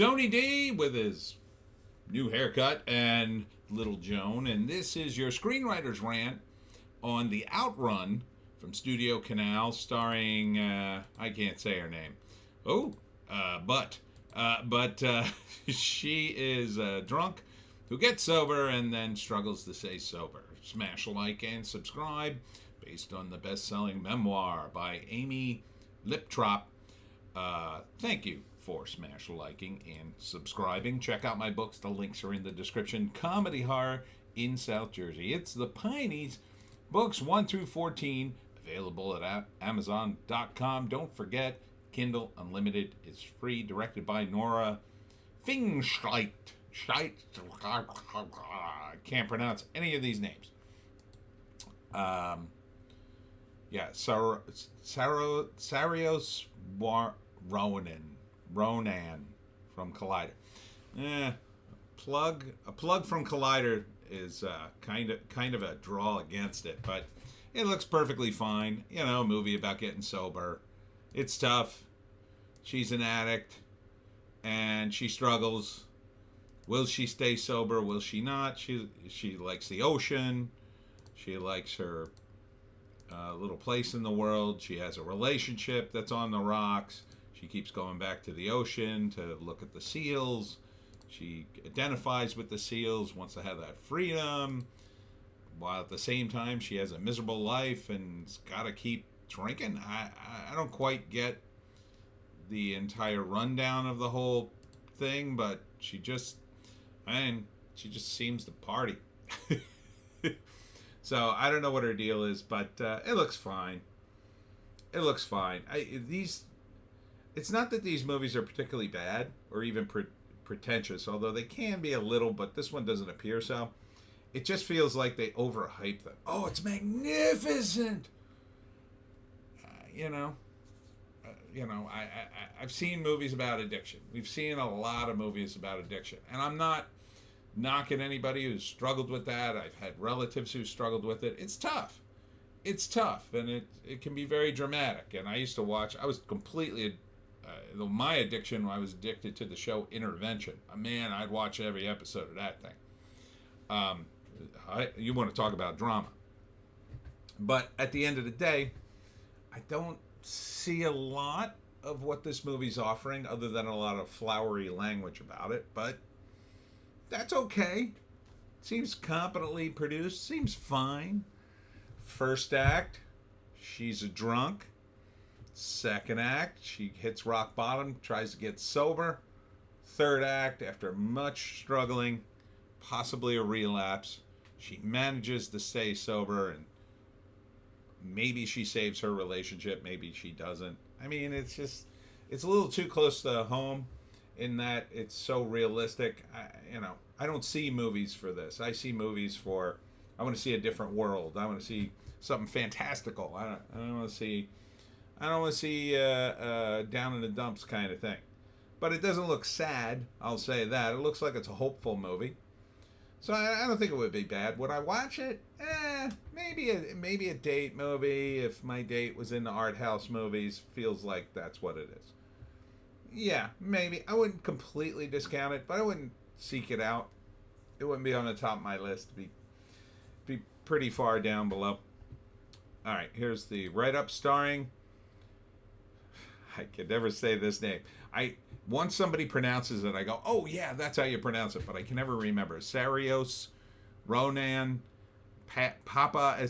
Tony D with his new haircut and little Joan, and this is your Screenwriter's Rant on the Outrun from Studio Canal, starring I can't say her name. Oh, but she is drunk who gets sober and then struggles to stay sober. Smash like and subscribe, based on the best-selling memoir by Amy Liptrop. Thank you for smash liking and subscribing. Check out my books. The links are in the description. Comedy horror in South Jersey. It's the Pineys, books 1 through 14, available at Amazon.com. Don't forget, Kindle Unlimited is free, directed by Nora Fingschleit. I can't pronounce any of these names. Sarios Ronan from Collider. A plug from Collider is kind of a draw against it, but it looks perfectly fine. You know, a movie about getting sober. It's tough. She's an addict, and she struggles. Will she stay sober? Will she not? She likes the ocean. She likes her little place in the world. She has a relationship that's on the rocks. She keeps going back to the ocean to look at the seals. She identifies with the seals, wants to have that freedom, while at the same time she has a miserable life and's got to keep drinking. I don't quite get the entire rundown of the whole thing, but she just seems to party. So I don't know what her deal is, but it looks fine. It's not that these movies are particularly bad or even pretentious, although they can be a little, but this one doesn't appear so. It just feels like they overhype them. Oh, it's magnificent! I've seen movies about addiction. We've seen a lot of movies about addiction, and I'm not knocking anybody who's struggled with that. I've had relatives who struggled with it. It's tough, and it can be very dramatic. And I used to watch. I was completely my addiction. I was addicted to the show Intervention. Man, I'd watch every episode of that thing. You want to talk about drama? But at the end of the day, I don't see a lot of what this movie's offering, other than a lot of flowery language about it. But that's okay. Seems competently produced. Seems fine. First act, she's a drunk. Second act, she hits rock bottom, tries to get sober. Third act, after much struggling, possibly a relapse, she manages to stay sober, and maybe she saves her relationship, maybe she doesn't. I mean, it's a little too close to home in that it's so realistic. I don't see movies for this. I see movies for, I want to see a different world. I want to see something fantastical. I don't want to see down in the dumps kind of thing. But it doesn't look sad, I'll say that. It looks like it's a hopeful movie. So I don't think it would be bad. Would I watch it? Maybe a date movie. If my date was into art house movies, feels like that's what it is. Yeah, maybe. I wouldn't completely discount it, but I wouldn't seek it out. It wouldn't be on the top of my list. It'd be pretty far down below. All right, here's the write-up starring, I can never say this name. Once somebody pronounces it, I go, oh yeah, that's how you pronounce it, but I can never remember. Sarios Ronan Papa.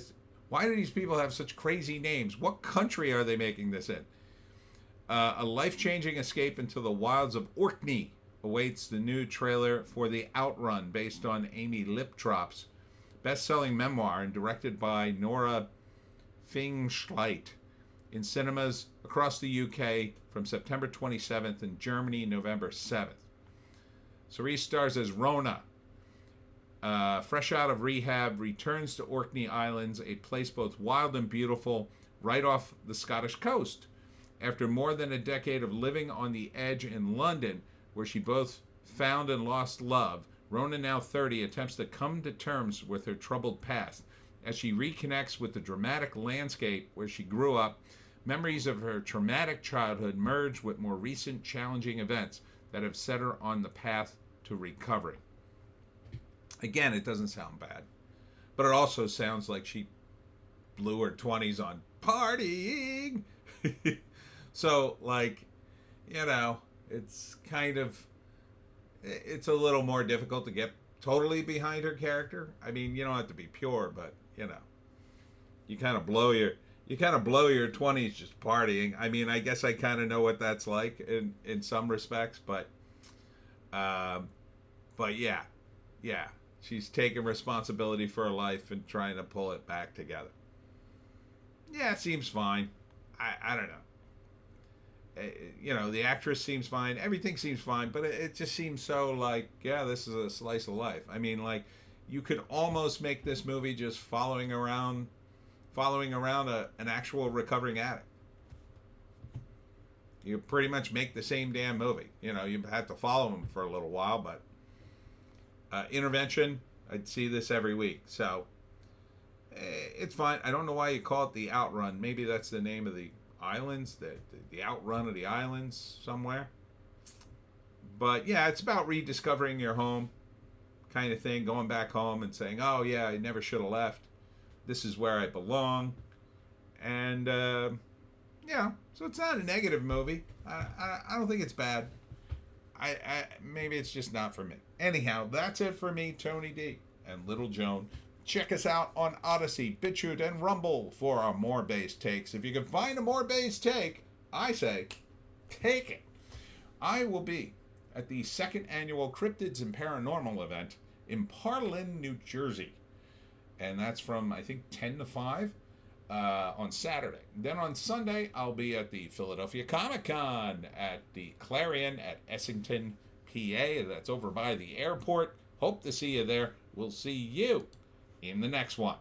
Why do these people have such crazy names? What country are they making this in? A life-changing escape into the wilds of Orkney awaits the new trailer for The Outrun, based on Amy Liptrop's best-selling memoir and directed by Nora Fingschleit, in cinemas across the UK from September 27th and Germany November 7th. Cerise stars as Rona, fresh out of rehab, returns to Orkney Islands, a place both wild and beautiful right off the Scottish coast. After more than a decade of living on the edge in London, where she both found and lost love, Rona, now 30, attempts to come to terms with her troubled past. As she reconnects with the dramatic landscape where she grew up, memories of her traumatic childhood merge with more recent challenging events. that have set her on the path to recovery. Again, it doesn't sound bad, but it also sounds like she blew her 20s on partying. So, like, you know, it's kind of, it's a little more difficult to get totally behind her character. I mean, you don't have to be pure, but, you know, you kind of blow your 20s just partying. I mean, I guess I kind of know what that's like in some respects, but yeah, she's taking responsibility for her life and trying to pull it back together. Yeah, it seems fine. I don't know. You know, the actress seems fine. Everything seems fine, but it just seems so like, yeah, this is a slice of life. I mean, like, you could almost make this movie just following around an actual recovering addict. You pretty much make the same damn movie. You know, you have to follow him for a little while, but Intervention, I'd see this every week. So it's fine. I don't know why you call it the Outrun. Maybe that's the name of the islands, the Outrun of the islands somewhere. But yeah, it's about rediscovering your home kind of thing, going back home and saying, oh yeah, I never should have left. This is where I belong. And yeah, so it's not a negative movie. I don't think it's bad. I maybe it's just not for me. Anyhow, that's it for me, Tony D and Little Joan. Check us out on Odysee, Bitchute, and Rumble for our more bass takes. If you can find a more bass take, I say, take it. I will be at the second annual Cryptids and Paranormal event in Parlin, New Jersey. And that's from, I think, 10 to 5 on Saturday. Then on Sunday, I'll be at the Philadelphia Comic-Con at the Clarion at Essington, PA. That's over by the airport. Hope to see you there. We'll see you in the next one.